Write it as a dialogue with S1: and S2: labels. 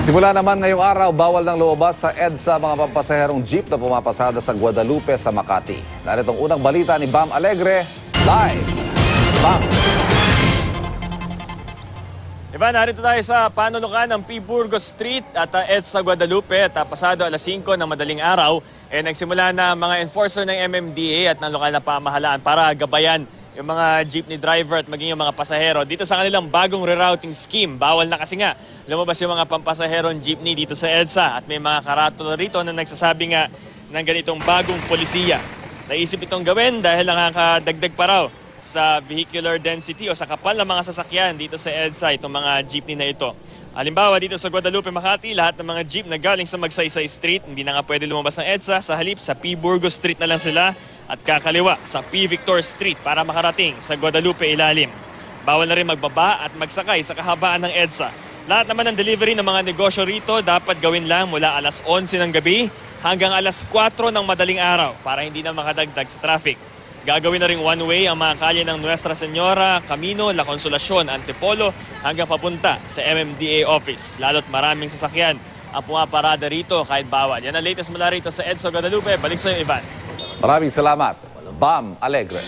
S1: Simula naman ngayong araw, bawal ng lumabas sa EDSA mga pampasaherong jeep na pumapasada sa Guadalupe sa Makati. Narito ang unang balita ni Bam Alegre, live. Bam!
S2: Ivan, narito tayo sa panulukan ng P. Burgos Street at EDSA Guadalupe at pasado alas 5 ng madaling araw, nagsimula na mga enforcer ng MMDA at ng lokal na pamahalaan para gabayan yung mga jeepney driver at maging yung mga pasahero dito sa kanilang bagong rerouting scheme. Bawal na kasi nga lumabas yung mga pampasaherong jeepney dito sa EDSA at may mga karatula rito na nagsasabi nga ng ganitong bagong polisiya. Naisip itong gawin dahil nakakadagdag pa raw sa vehicular density o sa kapal ng mga sasakyan dito sa EDSA itong mga jeepney na ito. Halimbawa dito sa Guadalupe, Makati, lahat ng mga jeep na galing sa Magsaysay Street hindi na nga pwede lumabas ng EDSA. Sa halip, sa P. Burgos Street na lang sila at kakaliwa sa P. Victor Street para makarating sa Guadalupe ilalim. Bawal na rin magbaba at magsakay sa kahabaan ng EDSA. Lahat naman ng delivery ng mga negosyo rito dapat gawin lang mula alas 11 ng gabi hanggang alas 4 ng madaling araw para hindi na makadagdag sa traffic. Gagawin na rin one-way ang mga kalye ng Nuestra Señora, Camino, La Consolacion, Antipolo hanggang papunta sa MMDA office. Lalo't maraming sasakyan ang pumaparada rito kahit bawal. Yan ang latest mula rito sa EDSA Guadalupe. Balik sa iyo, Ivan.
S1: Maraming salamat, Bam Alegre.